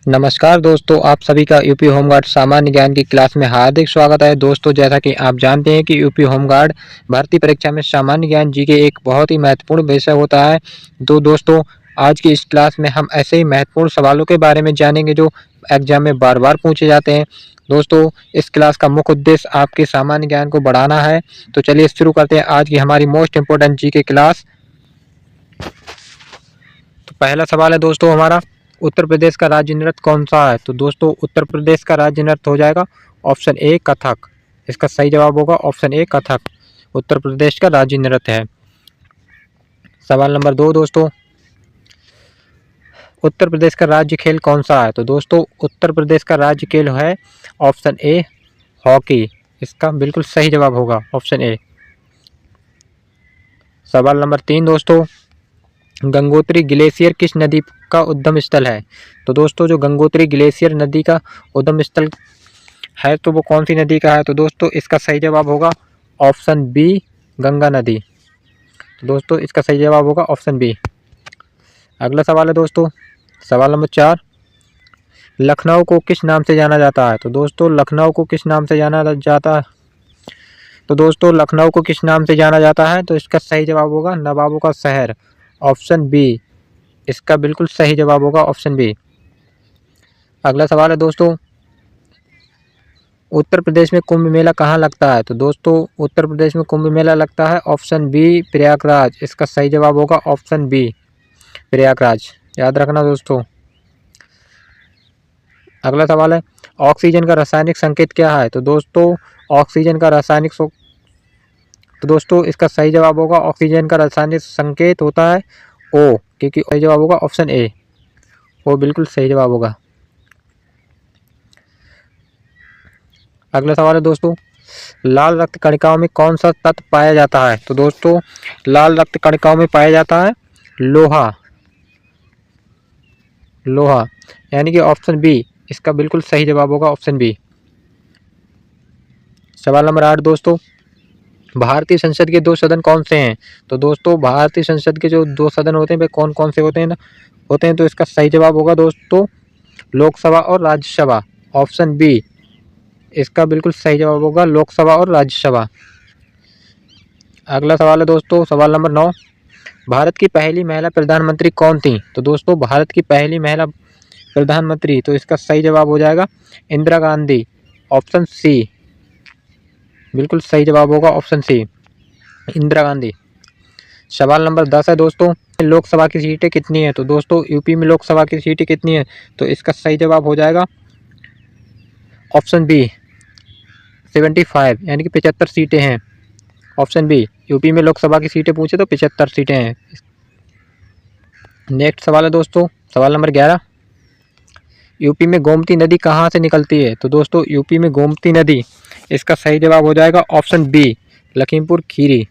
नमस्कार दोस्तों, आप सभी का यूपी होमगार्ड सामान्य ज्ञान की क्लास में हार्दिक स्वागत है। दोस्तों, जैसा कि आप जानते हैं कि यूपी होमगार्ड भर्ती परीक्षा में सामान्य ज्ञान जीके एक बहुत ही महत्वपूर्ण विषय होता है। तो दोस्तों, आज की इस क्लास में हम ऐसे ही महत्वपूर्ण सवालों के बारे में जानेंगे जो एग्जाम में बार-बार पूछे जाते हैं। दोस्तों, इस क्लास का मुख्य उद्देश्य आपके सामान्य ज्ञान को बढ़ाना है। तो चलिए शुरू करते हैं आज की हमारी मोस्ट इम्पोर्टेंट जीके क्लास। तो पहला सवाल है दोस्तों हमारा, उत्तर प्रदेश का राज्य नृत्य कौन सा है? तो दोस्तों, उत्तर प्रदेश का राज्य नृत्य हो जाएगा ऑप्शन ए कथक। इसका सही जवाब होगा ऑप्शन ए कथक। उत्तर प्रदेश का राज्य नृत्य है। सवाल नंबर 2 दोस्तों, उत्तर प्रदेश का राज्य खेल कौन सा है? तो दोस्तों, उत्तर प्रदेश का राज्य खेल है ऑप्शन ए हॉकी। इसका बिल्कुल सही जवाब होगा ऑप्शन ए। सवाल नंबर 3 दोस्तों, गंगोत्री ग्लेशियर किस नदी का उद्गम स्थल है? तो दोस्तों, जो गंगोत्री ग्लेशियर नदी का उद्गम स्थल है तो वो कौन सी नदी का है? तो दोस्तों, इसका सही जवाब होगा ऑप्शन बी गंगा नदी। तो दोस्तों, इसका सही जवाब होगा ऑप्शन बी। अगला सवाल है दोस्तों, सवाल नंबर 4, लखनऊ को किस नाम से जाना जाता है? तो दोस्तों, लखनऊ को किस नाम से जाना जाता है? तो दोस्तों, लखनऊ को किस नाम से जाना जाता है? तो इसका सही जवाब होगा नवाबों का शहर, ऑप्शन बी। इसका बिल्कुल सही जवाब होगा ऑप्शन बी। अगला सवाल है दोस्तों, उत्तर प्रदेश में कुंभ मेला कहाँ लगता है? तो दोस्तों, उत्तर प्रदेश में कुंभ मेला लगता है ऑप्शन बी प्रयागराज। इसका सही जवाब होगा ऑप्शन बी प्रयागराज। याद रखना दोस्तों। अगला सवाल है, ऑक्सीजन का रासायनिक संकेत क्या है? तो दोस्तों, ऑक्सीजन का रासायनिक तो दोस्तों, इसका सही जवाब होगा ऑक्सीजन का रासायनिक संकेत होता है ओ, क्योंकि सही जवाब होगा ऑप्शन ए। वो बिल्कुल सही जवाब होगा। अगला सवाल है दोस्तों, लाल रक्त कणिकाओं में कौन सा तत्व पाया जाता है? तो दोस्तों, लाल रक्त कणिकाओं में पाया जाता है लोहा। लोहा यानी कि ऑप्शन बी इसका बिल्कुल सही जवाब होगा ऑप्शन बी। सवाल नंबर 8 दोस्तों, भारतीय संसद के दो सदन कौन से हैं? तो दोस्तों, भारतीय संसद के जो दो सदन होते हैं वे कौन कौन से होते हैं तो इसका सही जवाब होगा दोस्तों लोकसभा और राज्यसभा, ऑप्शन बी। इसका बिल्कुल सही जवाब होगा लोकसभा और राज्यसभा। अगला सवाल है दोस्तों, सवाल नंबर 9, भारत की पहली महिला प्रधानमंत्री कौन थी? तो दोस्तों, भारत की पहली महिला प्रधानमंत्री, तो इसका सही जवाब हो जाएगा इंदिरा गांधी, ऑप्शन सी। बिल्कुल सही जवाब होगा ऑप्शन सी इंदिरा गांधी। सवाल नंबर 10 है दोस्तों, लोकसभा की सीटें कितनी है? तो दोस्तों, यूपी में लोकसभा की सीटें कितनी है? तो इसका सही जवाब हो जाएगा ऑप्शन बी 75, यानी कि 75 सीटें हैं, ऑप्शन बी। यूपी में लोकसभा की सीटें पूछे तो 75 सीटें हैं। नेक्स्ट सवाल है दोस्तों, सवाल नंबर 11, यूपी में गोमती नदी कहाँ से निकलती है? तो दोस्तों, यूपी में गोमती नदी, इसका सही जवाब हो जाएगा ऑप्शन बी लखीमपुर खीरी।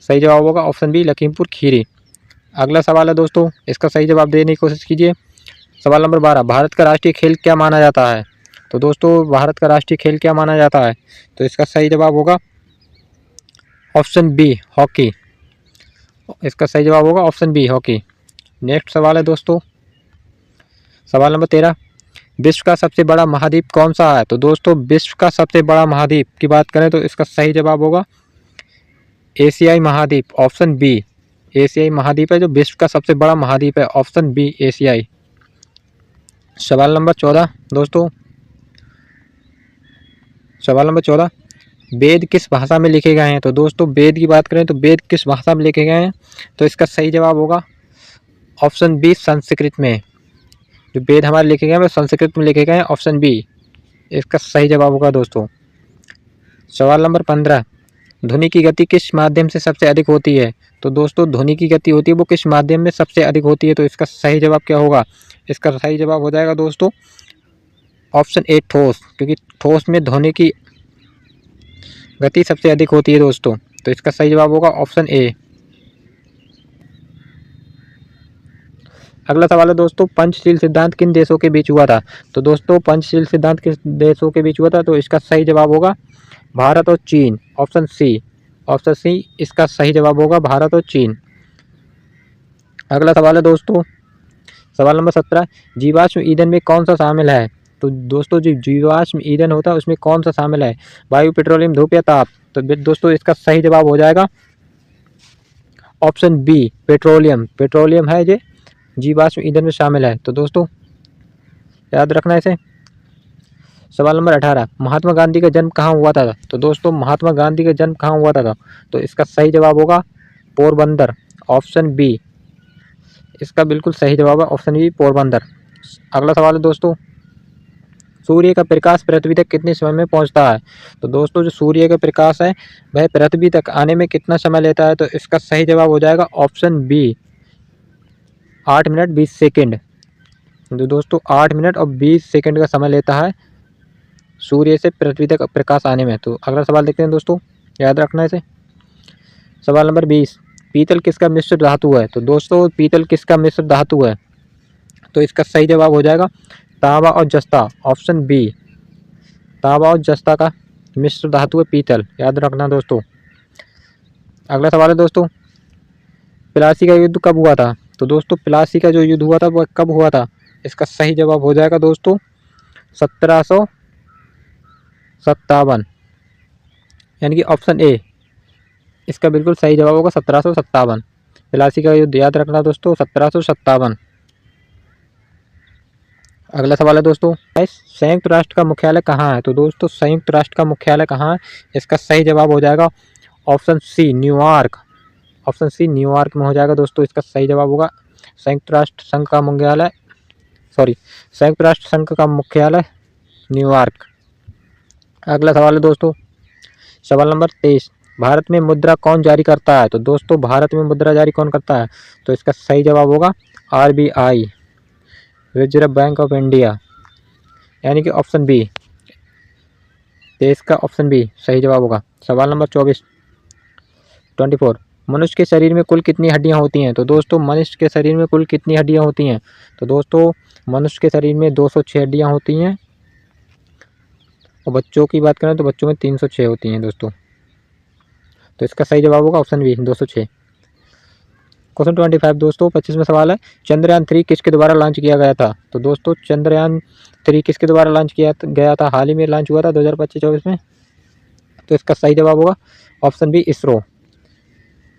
सही जवाब होगा ऑप्शन बी लखीमपुर खीरी। अगला सवाल है दोस्तों, इसका सही जवाब देने की कोशिश कीजिए। सवाल नंबर 12, भारत का राष्ट्रीय खेल क्या माना जाता है? तो दोस्तों, भारत का राष्ट्रीय खेल क्या माना जाता है? तो इसका सही जवाब होगा ऑप्शन बी हॉकी। इसका सही जवाब होगा ऑप्शन बी हॉकी। नेक्स्ट सवाल है दोस्तों, सवाल नंबर 13, विश्व का सबसे बड़ा महाद्वीप कौन सा है? तो दोस्तों, विश्व का सबसे बड़ा महाद्वीप की बात करें तो इसका सही जवाब होगा एशियाई महाद्वीप, ऑप्शन बी। एशियाई महाद्वीप है जो विश्व का सबसे बड़ा महाद्वीप है, ऑप्शन बी एशियाई। सवाल नंबर 14 दोस्तों, सवाल नंबर 14, वेद किस भाषा में लिखे गए हैं? तो दोस्तों, वेद की बात करें तो वेद किस भाषा में लिखे गए हैं? तो इसका सही जवाब होगा ऑप्शन बी संस्कृत में। जो वेद हमारे लिखे गए हैं वो संस्कृत में लिखे गए हैं, ऑप्शन बी इसका सही जवाब होगा दोस्तों। सवाल नंबर 15, ध्वनि की गति किस माध्यम से सबसे अधिक होती है? तो दोस्तों, ध्वनि की गति होती है वो किस माध्यम में सबसे अधिक होती है? तो इसका सही जवाब क्या होगा? इसका सही जवाब हो जाएगा दोस्तों ऑप्शन ए ठोस, क्योंकि ठोस में ध्वनि की गति सबसे अधिक होती है दोस्तों। तो इसका सही जवाब होगा ऑप्शन ए। अगला सवाल है दोस्तों, पंचशील सिद्धांत किन देशों के बीच हुआ था? तो दोस्तों, पंचशील सिद्धांत किस देशों के बीच हुआ था? तो इसका सही जवाब होगा भारत और चीन, ऑप्शन सी। ऑप्शन सी इसका सही जवाब होगा भारत और चीन। अगला सवाल है दोस्तों, सवाल नंबर 17, जीवाश्म ईंधन में कौन सा शामिल है? तो दोस्तों जो जीवाश्म ईंधन होता है उसमें कौन सा शामिल है? वायु, पेट्रोलियम, धूप या ताप? तो दोस्तों इसका सही जवाब हो जाएगा ऑप्शन बी, पेट्रोलियम। पेट्रोलियम है ये जीवाश्म ईंधन में शामिल है। तो दोस्तों याद रखना इसे। सवाल नंबर 18, महात्मा गांधी का जन्म कहाँ हुआ था? तो दोस्तों महात्मा गांधी का जन्म कहाँ हुआ था? तो इसका सही जवाब होगा पोरबंदर, ऑप्शन बी। इसका बिल्कुल सही जवाब है ऑप्शन बी, पोरबंदर। अगला सवाल है दोस्तों, सूर्य का प्रकाश पृथ्वी तक कितने समय में पहुंचता है? तो दोस्तों जो सूर्य का प्रकाश है वह पृथ्वी तक आने में कितना समय लेता है? तो इसका सही जवाब हो जाएगा ऑप्शन बी, 8 मिनट 20 सेकेंड। तो दोस्तों 8 मिनट और 20 सेकेंड का समय लेता है सूर्य से पृथ्वी तक प्रकाश आने में। तो अगला सवाल देखते हैं दोस्तों, याद रखना इसे। सवाल नंबर 20, पीतल किसका मिश्र धातु है? तो दोस्तों पीतल किसका मिश्र धातु है? तो इसका सही जवाब हो जाएगा तांबा और जस्ता, ऑप्शन बी। तांबा और जस्ता का मिश्र धातु है पीतल, याद रखना दोस्तों। अगला सवाल है दोस्तों, प्लासी का युद्ध कब हुआ था? तो दोस्तों प्लासी का जो युद्ध हुआ था वह कब हुआ था? इसका सही जवाब हो जाएगा दोस्तों 1757, यानी कि ऑप्शन ए। इसका बिल्कुल सही जवाब होगा 1757। प्लासी का युद्ध याद रखना दोस्तों 1757। अगला सवाल है दोस्तों, संयुक्त राष्ट्र का मुख्यालय कहाँ है? तो दोस्तों संयुक्त राष्ट्र का मुख्यालय कहाँ है? इसका सही जवाब हो जाएगा option C, New York. Option C New York में हो जाएगा दोस्तों। इसका सही जवाब होगा संयुक्त राष्ट्र संघ का मुख्यालय, संयुक्त राष्ट्र संघ का मुख्यालय न्यूयॉर्क। अगला सवाल है दोस्तों, सवाल नंबर 23, भारत में मुद्रा कौन जारी करता है? तो दोस्तों भारत में मुद्रा जारी कौन करता है? तो इसका सही जवाब होगा RBI, reserve bank of India, यानी कि ऑप्शन बी। 23 का ऑप्शन बी सही जवाब होगा। सवाल नंबर 24, मनुष्य के शरीर में कुल कितनी हड्डियां होती हैं? तो दोस्तों मनुष्य के शरीर में कुल कितनी हड्डियां होती हैं? तो दोस्तों मनुष्य के शरीर में 206 हड्डियां होती हैं, और बच्चों की बात करें तो बच्चों में 306 होती हैं दोस्तों। तो इसका सही जवाब होगा ऑप्शन बी, 206। क्वेश्चन 25 दोस्तों, 25वां सवाल है, चंद्रयान 3 किसके द्वारा लॉन्च किया गया था? तो दोस्तों चंद्रयान 3 किसके द्वारा लॉन्च किया गया था? हाल ही में लॉन्च हुआ था 2025-24 में। तो इसका सही जवाब होगा ऑप्शन बी, इसरो।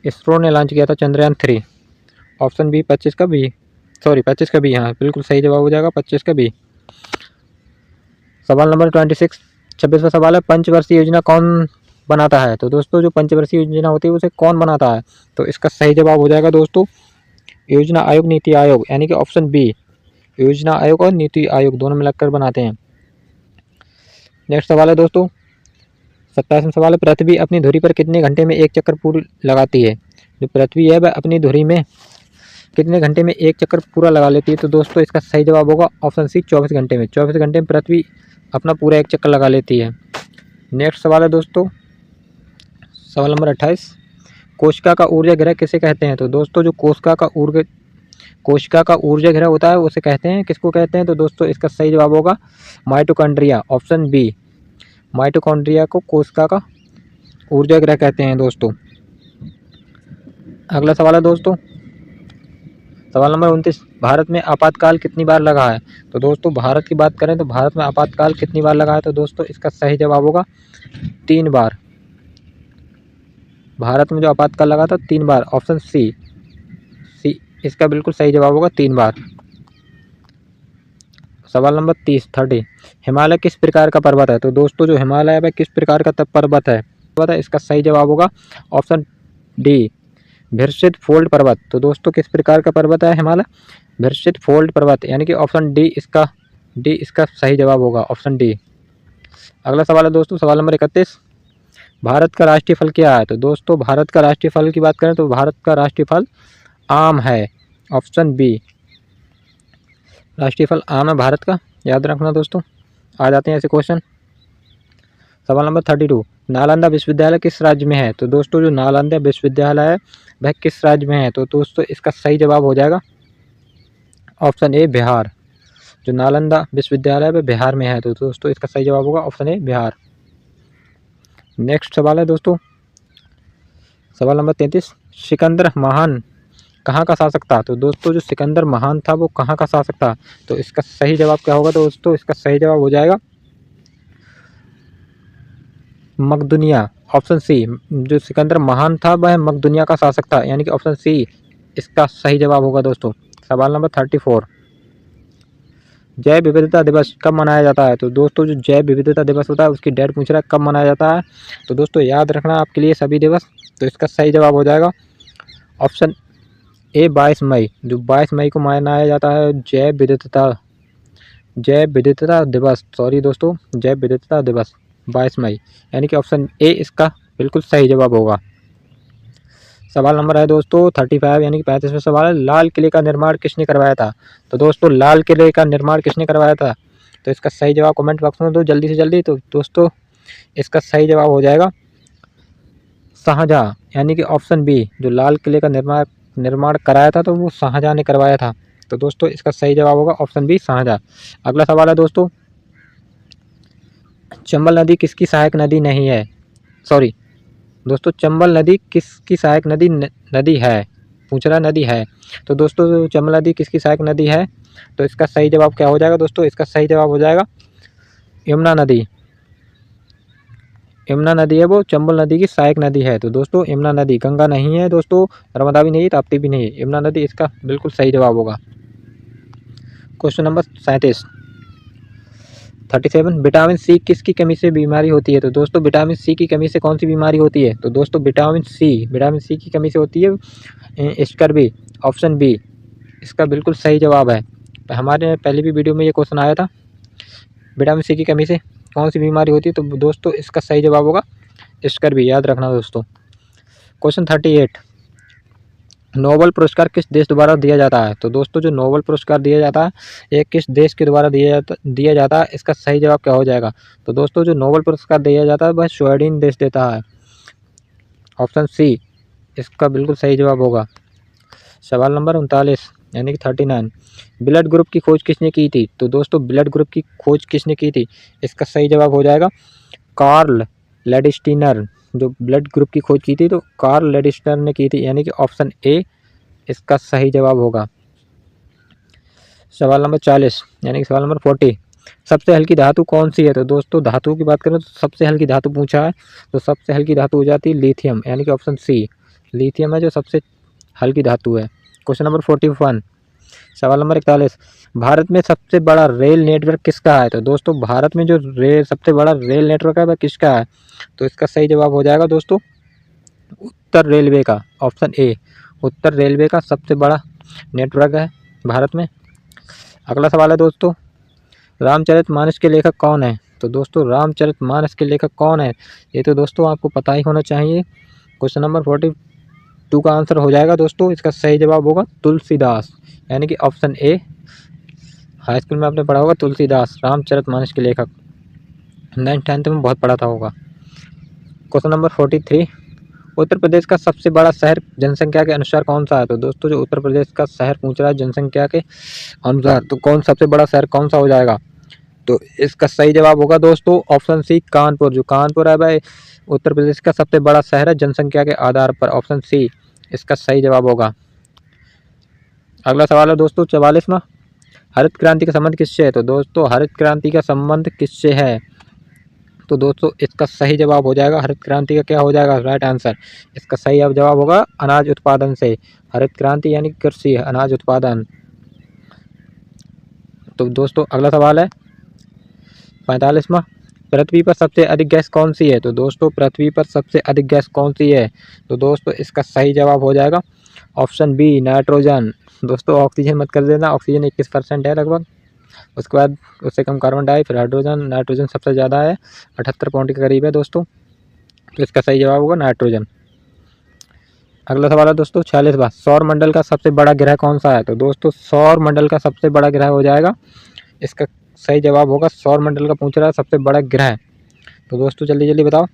इसरो ने लॉन्च किया था चंद्रयान 3, ऑप्शन बी 25 का बी, 25 का बी, हाँ बिल्कुल सही जवाब हो जाएगा 25 का बी। सवाल नंबर 26, 26वां सवाल है, पंचवर्षीय योजना कौन बनाता है? तो दोस्तों जो पंचवर्षीय योजना होती है उसे कौन बनाता है? तो इसका सही जवाब हो जाएगा दोस्तों योजना आयोग, नीति आयोग, यानी कि ऑप्शन बी। योजना आयोग और नीति आयोग दोनों मिलकर बनाते हैं। नेक्स्ट सवाल है दोस्तों, 27वां सवाल है, पृथ्वी अपनी धुरी पर कितने घंटे में एक चक्कर पूरी लगाती है? जो पृथ्वी है वह अपनी धुरी में कितने घंटे में एक चक्कर पूरा लगा लेती है? तो दोस्तों इसका सही जवाब होगा ऑप्शन सी, 24 घंटे में। 24 घंटे में पृथ्वी अपना पूरा एक चक्कर लगा लेती है। नेक्स्ट सवाल है दोस्तों, सवाल नंबर 28, कोशिका का ऊर्जा ग्रह किसे कहते हैं? तो दोस्तों जो कोशिका का ऊर्जा ग्रह होता है उसे कहते हैं, किसको कहते हैं? तो दोस्तों इसका सही जवाब होगा माइटोकॉन्ड्रिया, ऑप्शन बी। माइटोकॉन्ड्रिया को कोशिका का ऊर्जा ग्रह कहते हैं दोस्तों। अगला सवाल है दोस्तों, सवाल नंबर 29, भारत में आपातकाल कितनी बार लगा है? तो दोस्तों भारत की बात करें तो भारत में आपातकाल कितनी बार लगा है? तो दोस्तों इसका सही जवाब होगा 3 बार। भारत में जो आपातकाल लगा था 3 बार, ऑप्शन सी। इसका बिल्कुल सही जवाब होगा 3 बार। सवाल नंबर 30, हिमालय किस प्रकार का पर्वत है? तो दोस्तों जो हिमालय है वह किस प्रकार का पर्वत है? इसका सही जवाब होगा ऑप्शन डी, विरसित फोल्ड पर्वत। तो दोस्तों किस प्रकार का पर्वत है हिमालय? विरसित फोल्ड पर्वत, यानी कि ऑप्शन डी इसका सही जवाब होगा, ऑप्शन डी। अगला सवाल है दोस्तों, सवाल नंबर 31, भारत का राष्ट्रीय फल क्या है? तो दोस्तों भारत का राष्ट्रीय फल की बात करें तो भारत का राष्ट्रीय फल आम है, ऑप्शन बी। राष्ट्रीय फल आम है भारत का, याद रखना दोस्तों। आ जाते हैं ऐसे क्वेश्चन। सवाल नंबर 32, नालंदा विश्वविद्यालय किस राज्य में है? तो दोस्तों जो नालंदा विश्वविद्यालय है वह किस राज्य में है? तो दोस्तों इसका सही जवाब हो जाएगा ऑप्शन ए, बिहार। जो नालंदा विश्वविद्यालय है वह बिहार में है, तो दोस्तों इसका सही जवाब होगा ऑप्शन ए, बिहार। नेक्स्ट सवाल है दोस्तों, सवाल नंबर 33, सिकंदर महान कहाँ का शासक था? तो दोस्तों जो सिकंदर महान था वो कहाँ का शासक था? तो इसका सही जवाब क्या होगा दोस्तों? इसका सही जवाब हो जाएगा मकदुनिया, ऑप्शन सी। जो सिकंदर महान था वह मकदुनिया का शासक था, यानी कि ऑप्शन सी इसका सही जवाब होगा दोस्तों। सवाल नंबर 34, जैव विविधता दिवस कब मनाया जाता है? तो दोस्तों जो जैव विविधता दिवस होता है उसकी डेट पूछ रहा है कब मनाया जाता है। तो दोस्तों याद रखना आपके लिए सभी दिवस। तो इसका सही जवाब हो जाएगा ऑप्शन ए 22 मई। जो 22 मई को मनाया जाता है जैव विविधता दिवस, सॉरी दोस्तों, जैव विविधता दिवस 22 मई, यानी कि ऑप्शन ए इसका बिल्कुल सही जवाब होगा। सवाल नंबर है दोस्तों 35, यानी कि 35वां सवाल है, लाल किले का निर्माण किसने करवाया था? तो दोस्तों लाल किले का निर्माण किसने करवाया था? तो इसका सही जवाब कमेंट बॉक्स में दो जल्दी से जल्दी। तो दोस्तों इसका सही जवाब हो जाएगा शाहजहाँ, यानी कि ऑप्शन बी। जो लाल किले का निर्माण कराया था तो वो शाहजहाँ ने करवाया था। तो दोस्तों इसका सही जवाब होगा ऑप्शन बी, शाहजहाँ। अगला सवाल है दोस्तों, चंबल नदी किसकी सहायक नदी नहीं है? सॉरी दोस्तों, चंबल नदी किसकी सहायक नदी है, पूछ रहा नदी है। तो दोस्तों चंबल नदी किसकी सहायक नदी है? तो इसका सही जवाब क्या हो जाएगा दोस्तों? इसका सही जवाब हो जाएगा यमुना नदी। यमुना नदी है वो चंबल नदी की सहायक नदी है। तो दोस्तों यमुना नदी, गंगा नहीं है दोस्तों, नर्मदा भी नहीं है, ताप्ती भी नहीं है, यमुना नदी इसका बिल्कुल सही जवाब होगा। क्वेश्चन नंबर 37, विटामिन सी किसकी कमी से बीमारी होती है? तो दोस्तों विटामिन सी की कमी से कौन सी बीमारी होती है? तो दोस्तों विटामिन सी की कमी से होती है स्कर्वी, ऑप्शन बी इसका बिल्कुल सही जवाब है। हमारे पहले भी वीडियो में ये क्वेश्चन आया था, विटामिन सी की कमी से कौन सी बीमारी होती है? तो दोस्तों इसका सही जवाब होगा स्कर्वी, याद रखना दोस्तों। क्वेश्चन 38, नोबेल पुरस्कार किस देश द्वारा दिया जाता है? तो दोस्तों जो नोबेल पुरस्कार दिया जाता है ये किस देश के द्वारा दिया जाता है, इसका सही जवाब क्या हो जाएगा? तो दोस्तों जो नोबेल पुरस्कार दिया जाता है वह स्वीडन देश देता है, ऑप्शन सी इसका बिल्कुल सही जवाब होगा। सवाल नंबर 39, यानी कि 39, ब्लड ग्रुप की खोज किसने की थी? तो दोस्तों ब्लड ग्रुप की खोज किसने की थी? इसका सही जवाब हो जाएगा कार्ल लैंडस्टीनर। जो ब्लड ग्रुप की खोज की थी तो कार्ल लैंडस्टीनर ने की थी, यानी कि ऑप्शन ए इसका सही जवाब होगा। सवाल नंबर 40, यानी कि सवाल नंबर 40, सबसे हल्की धातु कौन सी है? तो दोस्तों धातु की बात करें तो सबसे हल्की धातु पूछा है, तो सबसे हल्की धातु हो जाती है लिथियम, यानी कि ऑप्शन सी लिथियम है जो सबसे हल्की धातु है। क्वेश्चन नंबर 41, सवाल नंबर 41, भारत में सबसे बड़ा रेल नेटवर्क किसका है? तो दोस्तों भारत में जो सबसे बड़ा रेल नेटवर्क है वह किसका है? तो इसका सही जवाब हो जाएगा दोस्तों उत्तर रेलवे का, ऑप्शन ए उत्तर रेलवे का सबसे बड़ा नेटवर्क है भारत में। अगला सवाल है दोस्तों, रामचरितमानस के लेखक कौन है? तो दोस्तों रामचरितमानस के लेखक कौन है? ये तो दोस्तों आपको पता ही होना चाहिए। क्वेश्चन नंबर 42 का आंसर हो जाएगा दोस्तों, इसका सही जवाब होगा तुलसीदास, यानी कि ऑप्शन ए। हाई स्कूल में आपने पढ़ा होगा तुलसीदास रामचरितमानस के लेखक, 9th-10th में बहुत पढ़ा था होगा। क्वेश्चन नंबर 43, उत्तर प्रदेश का सबसे बड़ा शहर जनसंख्या के अनुसार कौन सा है? तो दोस्तों जो उत्तर प्रदेश का शहर पूछ रहा है जनसंख्या के अनुसार, तो सबसे बड़ा शहर कौन सा हो जाएगा? तो इसका सही जवाब होगा दोस्तों ऑप्शन सी कानपुर। जो कानपुर है भाई उत्तर प्रदेश का सबसे बड़ा शहर है जनसंख्या के आधार पर, ऑप्शन सी इसका सही जवाब होगा। अगला सवाल है दोस्तों 44वां, हरित क्रांति का संबंध किससे है? तो दोस्तों हरित क्रांति का संबंध किससे है? तो दोस्तों इसका सही जवाब हो जाएगा हरित क्रांति का क्या हो जाएगा राइट आंसर, इसका सही जवाब होगा अनाज उत्पादन से। हरित क्रांति यानी कृषि, अनाज उत्पादन। तो दोस्तों अगला सवाल है 45वां, पृथ्वी पर सबसे अधिक गैस कौन सी है? तो दोस्तों पृथ्वी पर सबसे अधिक गैस कौन सी है? तो दोस्तों इसका सही जवाब हो जाएगा ऑप्शन बी नाइट्रोजन। दोस्तों ऑक्सीजन मत कर देना, ऑक्सीजन 21% है लगभग, उसके बाद उससे कम कार्बन डाई, फिर हाइड्रोजन, नाइट्रोजन सबसे ज़्यादा है 78 पॉइंट के करीब है दोस्तों। तो इसका सही जवाब होगा नाइट्रोजन। अगला सवाल है दोस्तों 46वां, सौर मंडल का सबसे बड़ा ग्रह कौन सा है? तो दोस्तों सौर मंडल का सबसे बड़ा ग्रह हो जाएगा, इसका सही जवाब होगा सौर मंडल का पूछ रहा है सबसे बड़ा ग्रह। तो दोस्तों जल्दी जल्दी बताओ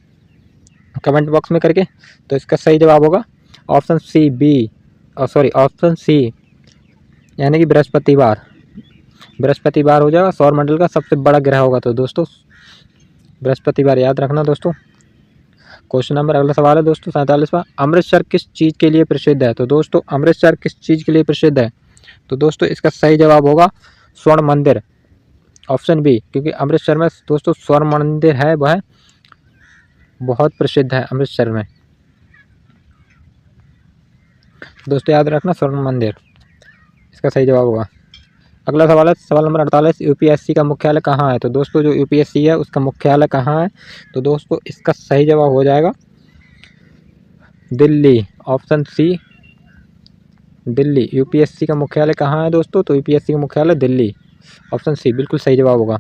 कमेंट बॉक्स में करके। तो इसका सही जवाब होगा option C B, sorry option C यानी कि बृहस्पतिवार। बृहस्पतिवार हो जाएगा सौर मंडल का सबसे बड़ा ग्रह होगा। तो दोस्तों बृहस्पतिवार याद रखना दोस्तों। क्वेश्चन नंबर अगला सवाल है दोस्तों 47वां, अमृतसर किस चीज़ के लिए प्रसिद्ध है? तो दोस्तों अमृतसर किस चीज़ के लिए प्रसिद्ध है? तो दोस्तों इसका सही जवाब होगा स्वर्ण मंदिर, ऑप्शन बी, क्योंकि अमृतसर में दोस्तों स्वर्ण मंदिर है, वह बहुत प्रसिद्ध है अमृतसर में। दोस्तों याद रखना स्वर्ण मंदिर इसका सही जवाब होगा। अगला सवाल है सवाल नंबर 48, यूपीएससी का मुख्यालय कहाँ है? तो दोस्तों जो यूपीएससी है उसका मुख्यालय कहाँ है? तो दोस्तों इसका सही जवाब हो जाएगा Delhi, option C, Delhi. UPSC का मुख्यालय कहाँ है दोस्तों? तो यूपीएससी का मुख्यालय दिल्ली, ऑप्शन सी बिल्कुल सही जवाब होगा।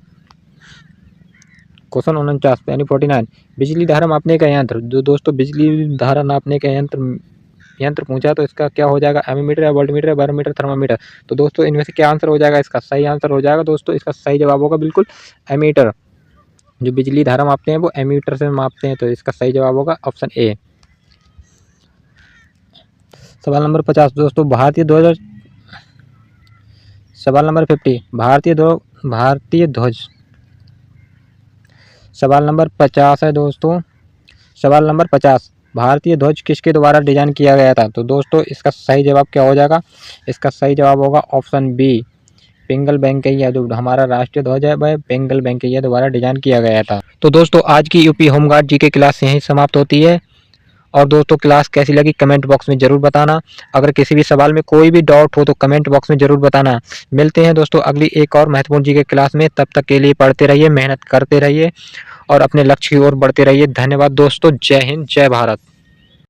क्वेश्चन 49 यानी 49, बिजली धारा मापने का यंत्र, जो दोस्तों बिजली धारा नापने का यंत्र पूछा तो इसका क्या हो जाएगा? एमीमीटर या वोल्टमीटर या बैरोमीटर, थर्मामीटर। तो दोस्तों इनमें से क्या आंसर हो जाएगा? इसका सही आंसर हो जाएगा दोस्तों, इसका सही जवाब होगा बिल्कुल एमीटर। जो बिजली धारा मापते हैं वो एमीटर से मापते हैं, तो इसका सही जवाब होगा ऑप्शन ए। सवाल नंबर 50 दोस्तों, सवाल नंबर 50, भारतीय ध्वज। सवाल नंबर 50 है दोस्तों, सवाल नंबर 50, भारतीय ध्वज किसके द्वारा डिजाइन किया गया था? तो दोस्तों इसका सही जवाब क्या हो जाएगा? इसका सही जवाब होगा ऑप्शन बी, पिंगल वेंकैया। जो हमारा राष्ट्रीय ध्वज है वह पिंगल वेंकैया द्वारा डिजाइन किया गया था। तो दोस्तों आज की यूपी होमगार्ड जी के क्लास यहीं समाप्त होती है। और दोस्तों क्लास कैसी लगी कमेंट बॉक्स में ज़रूर बताना। अगर किसी भी सवाल में कोई भी डाउट हो तो कमेंट बॉक्स में ज़रूर बताना। मिलते हैं दोस्तों अगली एक और महत्वपूर्ण जी के क्लास में। तब तक के लिए पढ़ते रहिए, मेहनत करते रहिए और अपने लक्ष्य की ओर बढ़ते रहिए। धन्यवाद दोस्तों, जय हिंद, जय भारत।